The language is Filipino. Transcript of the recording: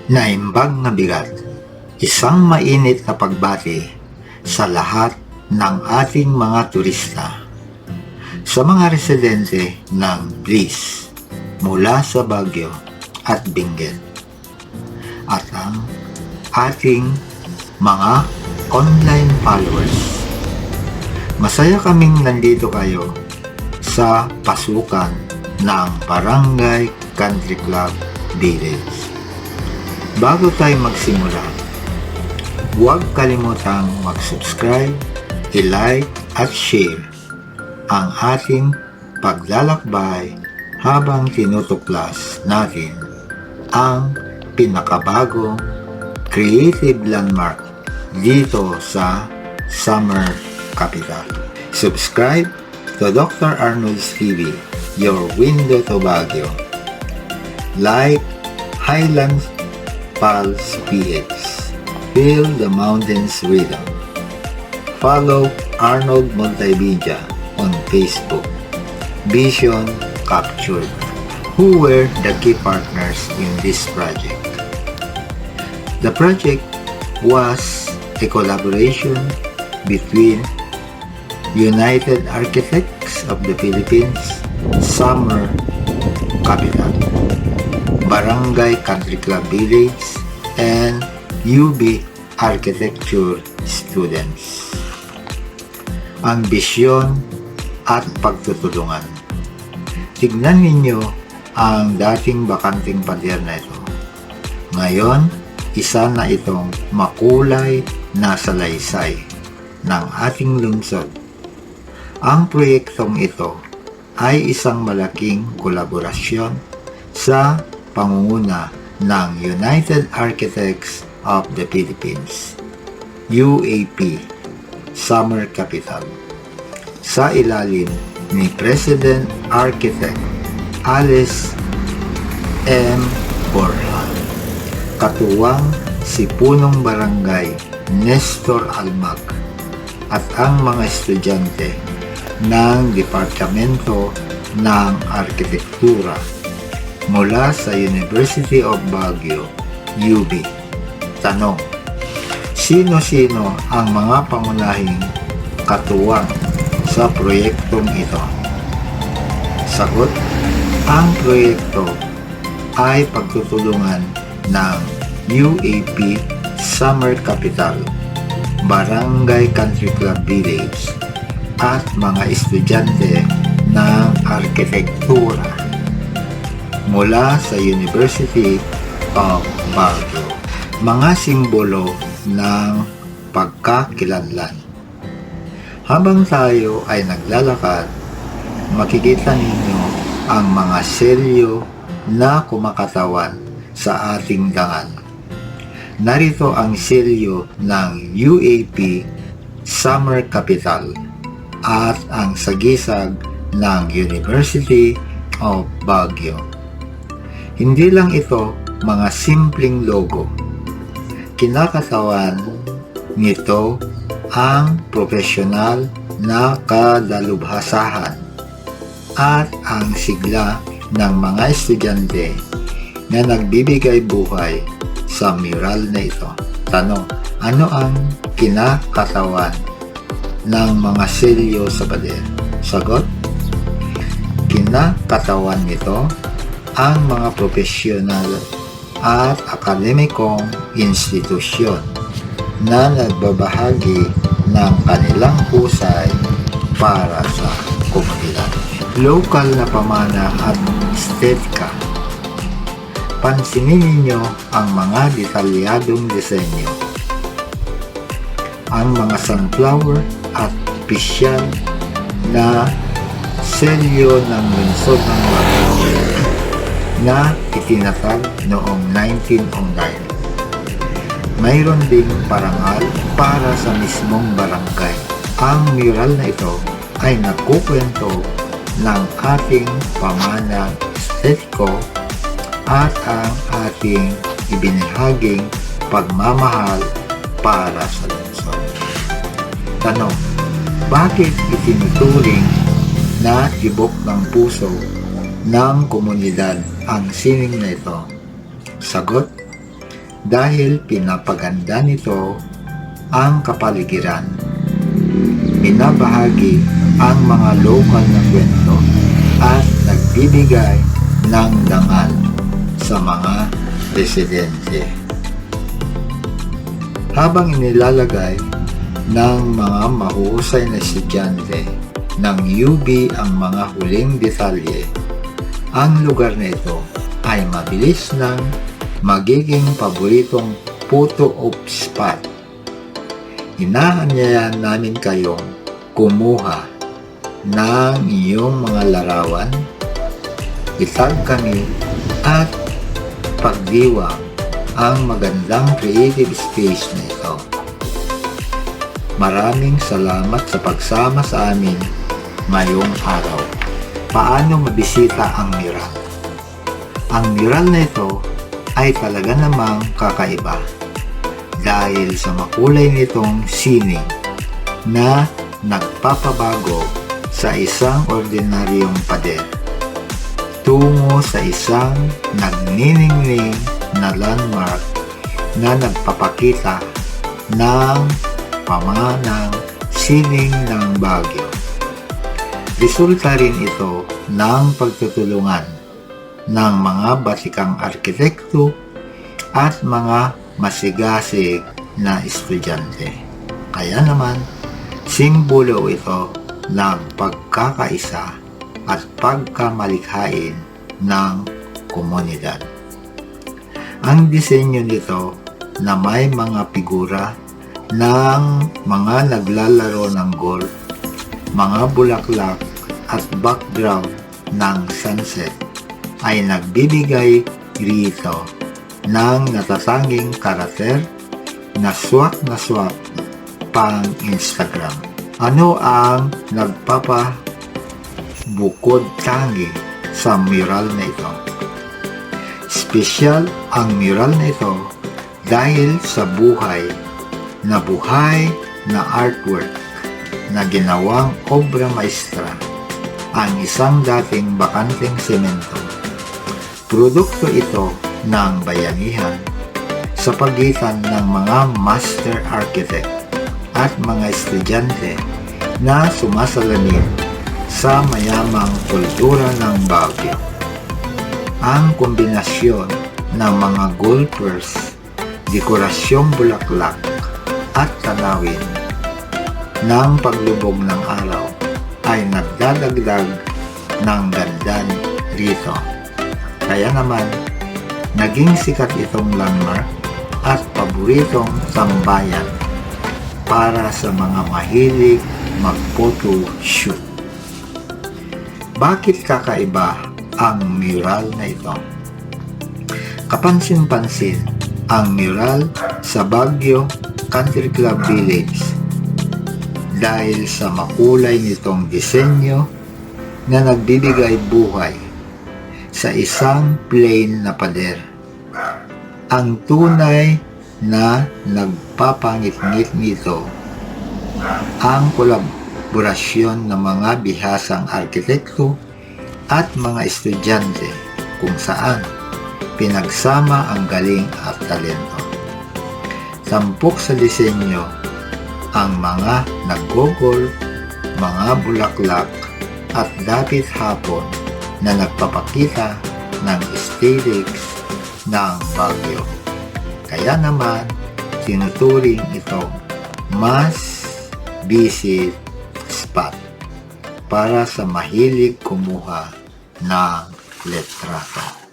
Naimbag nga bigat, isang mainit na pagbati sa lahat ng ating mga turista, sa mga residente ng Bliss mula sa Baguio at Benguet, at ang ating mga online followers. Masaya kaming nandito kayo sa pasukan ng Barangay Country Club Village. Bago tayo magsimula, huwag kalimutang mag-subscribe, i-like at share ang ating paglalakbay habang tinutuklas natin ang pinakabagong creative landmark dito sa Summer Capital. Subscribe to Dr. Arnold's TV, your window to Baguio. Like Highlands Pulse PX. Feel the mountains rhythm. Follow Arnold Multimedia on Facebook. Vision Captured, who were the key partners in this project. The project was a collaboration between United Architects of the Philippines, Summer Capital, Barangay Country Club Village, and UB Architecture students. Ang bisyon at pagtutulungan. Tignan ninyo ang dating bakanting pader na ito. Ngayon, isa na itong makulay na salaysay ng ating lungsod. Ang proyektong ito ay isang malaking kolaborasyon sa pangunguna ng United Architects of the Philippines, UAP, Summer Capital, sa ilalim ni President Architect Alice M. Borja, katuwang si Punong Barangay Nestor Almag, at ang mga estudyante ng Departamento ng Arkitektura mula sa University of Baguio, UB. Tanong: sino-sino ang mga pangunahing katuwang sa proyektong ito? Sagot: ang proyekto ay pagtutulungan ng UAP Summer Capital, Barangay Country Club Village, at mga estudyante ng arkitektura mula sa University of Baguio. Mga simbolo ng pagkakilanlan. Habang tayo ay naglalakad, makikita ninyo ang mga selyo na kumakatawan sa ating daan. Narito ang selyo ng UAP Summer Capital at ang sagisag ng University of Baguio. Hindi lang ito mga simpleng logo. Kinakatawan nito ang profesional na kadalubhasahan at ang sigla ng mga estudyante na nagbibigay buhay sa mural na ito. Tanong: ano ang kinakatawan ng mga selyo sa pader? Sagot: kinakatawan nito ang mga profesional at akademikong institusyon na nagbabahagi ng kanilang husay para sa komunidad. Lokal na pamana at estetika. Pansinin ninyo ang mga detalyadong disenyo. Ang mga sunflower at pisyal na selyo ng lungsod ng Baguio na itinatag noong 1909. Mayroon ding parangal para sa mismong barangay. Ang mural na ito ay nagkukwento ng ating pamana estetiko at ang ating ibinahaging pagmamahal para sa lungsod. Tanong: bakit itinuturing na tibok ng puso ng komunidad ang sining na ito? Sagot: dahil pinapaganda nito ang kapaligiran. Binabahagi ang mga lokal na kwento at nagbibigay ng dangal sa mga residente. Habang inilalagay ng mga mahusay na estudyante ng UB ang mga huling detalye, ang lugar na ito ay mabilis nang magiging paboritong photo op spot. Inaanyayahan namin kayong kumuha ng iyong mga larawan, itag kami at pagdiwang ang magandang creative space na ito. Maraming salamat sa pagsama sa amin ngayong araw. Paano mabisita ang mural? Ang mural na ito ay talaga namang kakaiba dahil sa makulay nitong sining na nagpapabago sa isang ordinaryong pader tungo sa isang nagniningning na landmark na nagpapakita ng pamanang sining ng Baguio. Resulta rin ito ng pagtutulungan ng mga batikang arkitekto at mga masigasig na estudyante. Kaya naman, simbolo ito ng pagkakaisa at pagkamalikhain ng komunidad. Ang disenyo nito na may mga figura ng mga naglalaro ng golf, mga bulaklak at background ng sunset ay nagbibigay rito ng natatanging karakter na swak pang Instagram. Ano ang nagpapabukod tangi sa mural na ito? Espesyal ang mural na ito dahil sa buhay na artwork na ginawang obra maestra ang isang dating bakanteng semento. Produkto ito ng bayanihan sa pagitan ng mga master architect at mga estudyante na sumasalamin sa mayamang kultura ng Baguio. Ang kombinasyon ng mga golfers, dekorasyong bulaklak at tanawin ng paglubog ng araw ay nagdadagdag ng ganda rito. Kaya naman, naging sikat itong landmark at paboritong tambayan para sa mga mahilig mag-photo shoot. Bakit kakaiba ang mural na ito? Kapansin-pansin ang mural sa Baguio Country Club Village dahil sa makulay nitong disenyo na nagbibigay buhay sa isang plain na pader. Ang tunay na nagpapangit-ngit nito ang kolaborasyon ng mga bihasang arkitekto at mga estudyante kung saan pinagsama ang galing at talento. Tampok sa disenyo ang mga nag-golf, mga bulaklak at dapit hapon na nagpapakita ng aesthetics ng Baguio. Kaya naman, tinuturing itong mas visit spot para sa mahilig kumuha ng letrato.